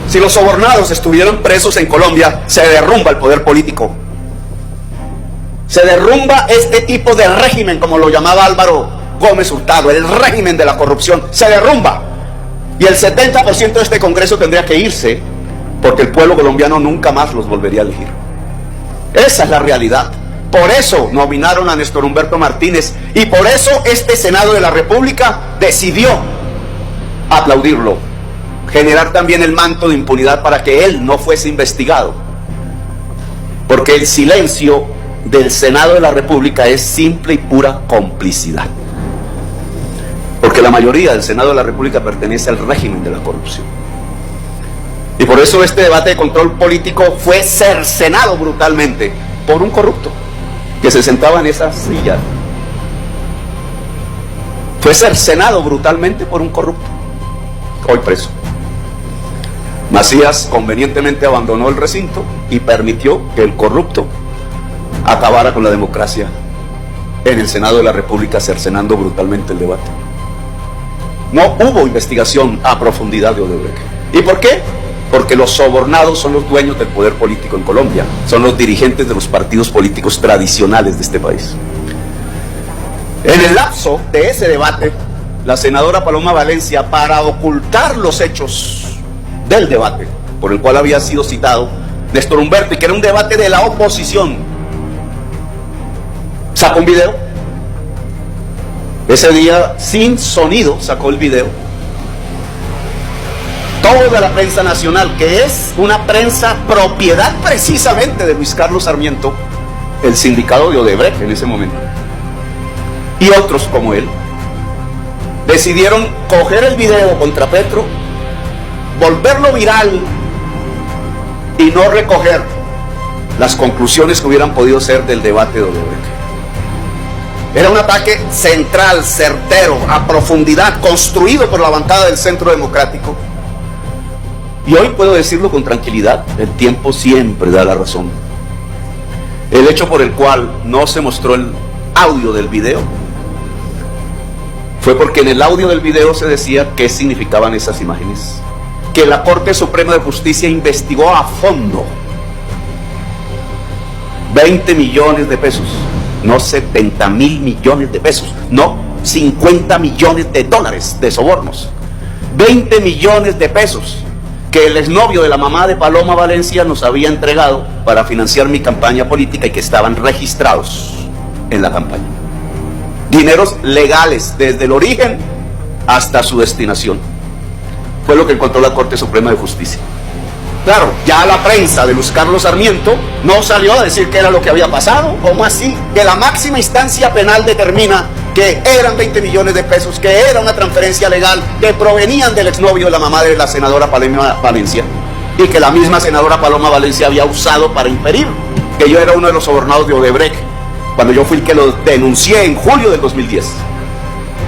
Si los sobornados estuvieran presos en Colombia, se derrumba el poder político. Se derrumba este tipo de régimen, como lo llamaba Álvaro Gómez Hurtado, el régimen de la corrupción. Se derrumba. Y el 70% de este Congreso tendría que irse, porque el pueblo colombiano nunca más los volvería a elegir. Esa es la realidad. Por eso nominaron a Néstor Humberto Martínez, y por eso este Senado de la República decidió aplaudirlo, generar también el manto de impunidad para que él no fuese investigado, porque el silencio del Senado de la República es simple y pura complicidad, porque la mayoría del Senado de la República pertenece al régimen de la corrupción. Y por eso este debate de control político fue cercenado brutalmente por un corrupto que se sentaba en esa silla. Fue cercenado brutalmente por un corrupto, hoy preso. Macías convenientemente abandonó el recinto y permitió que el corrupto acabara con la democracia en el Senado de la República, cercenando brutalmente el debate. No hubo investigación a profundidad de Odebrecht. ¿Y por qué? Porque los sobornados son los dueños del poder político en Colombia, son los dirigentes de los partidos políticos tradicionales de este país. En el lapso de ese debate, la senadora Paloma Valencia, para ocultar los hechos del debate por el cual había sido citado Néstor Humberto, y que era un debate de la oposición, sacó un video. Ese día, sin sonido, sacó el video. Toda la prensa nacional, que es una prensa propiedad precisamente de Luis Carlos Sarmiento, el sindicato de Odebrecht en ese momento, y otros como él, decidieron coger el video contra Petro, volverlo viral y no recoger las conclusiones que hubieran podido ser del debate de Odebrecht. Era un ataque central, certero, a profundidad, construido por la bancada del Centro Democrático. Y hoy puedo decirlo con tranquilidad, el tiempo siempre da la razón. El hecho por el cual no se mostró el audio del video fue porque en el audio del video se decía qué significaban esas imágenes, que la Corte Suprema de Justicia investigó a fondo 20 millones de pesos, no 70.000 millones de pesos, no 50 millones de dólares de sobornos, 20 millones de pesos que el exnovio de la mamá de Paloma Valencia nos había entregado para financiar mi campaña política y que estaban registrados en la campaña. Dineros legales desde el origen hasta su destinación. Fue lo que encontró la Corte Suprema de Justicia. Claro, ya la prensa de Luis Carlos Sarmiento no salió a decir qué era lo que había pasado. ¿Cómo así? Que la máxima instancia penal determina que eran 20 millones de pesos, que era una transferencia legal, que provenían del exnovio de la mamá de la senadora Paloma Valencia, y que la misma senadora Paloma Valencia había usado para impedir que yo era uno de los sobornados de Odebrecht, cuando yo fui el que lo denuncié en julio del 2010.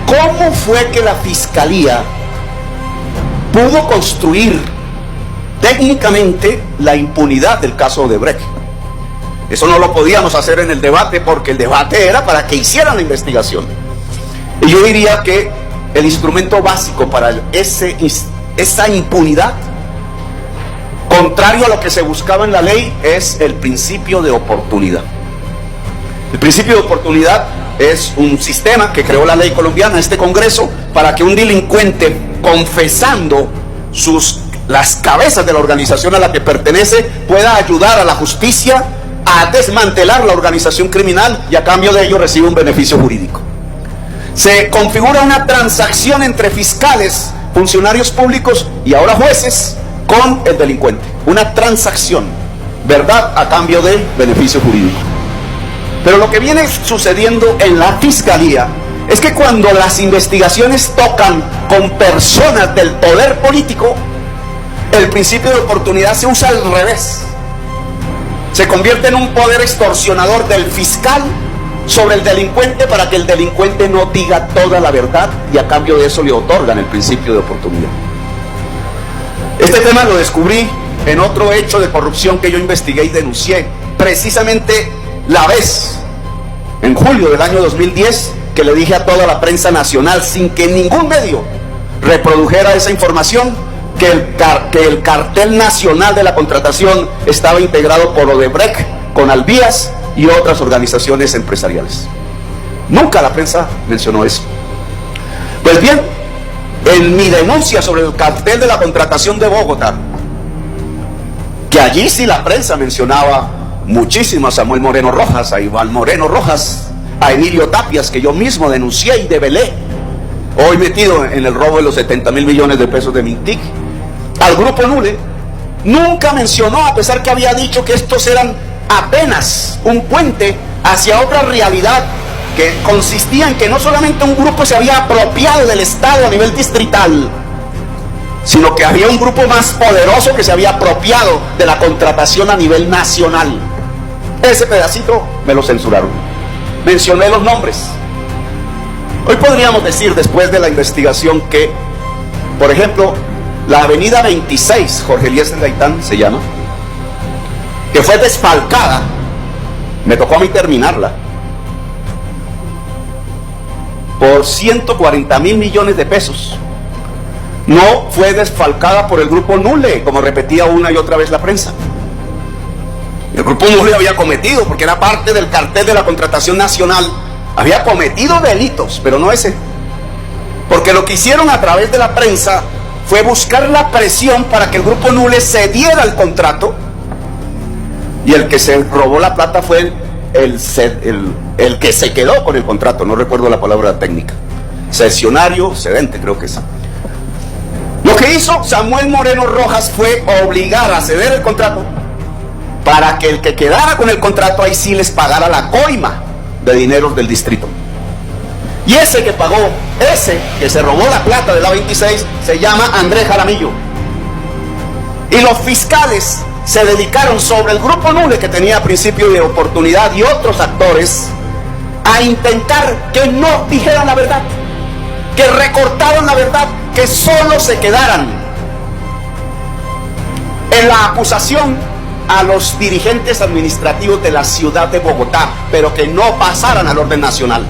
¿Cómo fue que la Fiscalía pudo construir técnicamente la impunidad del caso Odebrecht? Eso no lo podíamos hacer en el debate, porque el debate era para que hicieran la investigación. Y yo diría que el instrumento básico para esa impunidad, contrario a lo que se buscaba en la ley, es el principio de oportunidad. El principio de oportunidad es un sistema que creó la ley colombiana, este Congreso, para que un delincuente, confesando las cabezas de la organización a la que pertenece, pueda ayudar a la justicia a desmantelar la organización criminal, y a cambio de ello recibe un beneficio jurídico. Se configura una transacción entre fiscales, funcionarios públicos y ahora jueces con el delincuente. Una transacción, verdad a cambio de beneficio jurídico. Pero lo que viene sucediendo en la Fiscalía es que cuando las investigaciones tocan con personas del poder político, el principio de oportunidad se usa al revés. Se convierte en un poder extorsionador del fiscal sobre el delincuente, para que el delincuente no diga toda la verdad, y a cambio de eso le otorgan el principio de oportunidad. Este tema lo descubrí en otro hecho de corrupción que yo investigué y denuncié, precisamente la vez, en julio del año 2010, que le dije a toda la prensa nacional, sin que ningún medio reprodujera esa información, que el cartel nacional de la contratación estaba integrado por Odebrecht, Conalvías y otras organizaciones empresariales. Nunca la prensa mencionó eso. Pues bien, en mi denuncia sobre el cartel de la contratación de Bogotá, que allí sí la prensa mencionaba muchísimo a Samuel Moreno Rojas, a Iván Moreno Rojas, a Emilio Tapias, que yo mismo denuncié y develé, hoy metido en el robo de los 70.000 millones de pesos de Mintic, al grupo Nule, nunca mencionó, a pesar que había dicho que estos eran apenas un puente hacia otra realidad que consistía en que no solamente un grupo se había apropiado del Estado a nivel distrital, sino que había un grupo más poderoso que se había apropiado de la contratación a nivel nacional. Ese pedacito me lo censuraron. Mencioné los nombres. Hoy podríamos decir, después de la investigación, que, por ejemplo, la avenida 26, Jorge Eliezer Gaitán se llama, que fue desfalcada, me tocó a mí terminarla, por 140.000 millones de pesos. No fue desfalcada por el grupo Nule, como repetía una y otra vez la prensa. El grupo Nule había cometido, porque era parte del cartel de la contratación nacional, había cometido delitos, pero no ese. Porque lo que hicieron a través de la prensa fue buscar la presión para que el grupo Nule cediera el contrato, y el que se robó la plata fue el que se quedó con el contrato, no recuerdo la palabra técnica, cesionario, cedente creo que es. Lo que hizo Samuel Moreno Rojas fue obligar a ceder el contrato para que el que quedara con el contrato ahí sí les pagara la coima de dineros del distrito. Y ese que pagó, ese que se robó la plata de la 26, se llama Andrés Jaramillo. Y los fiscales se dedicaron sobre el grupo Nule, que tenía principio de oportunidad, y otros actores, a intentar que no dijeran la verdad, que recortaran la verdad, que solo se quedaran en la acusación a los dirigentes administrativos de la ciudad de Bogotá, pero que no pasaran al orden nacional.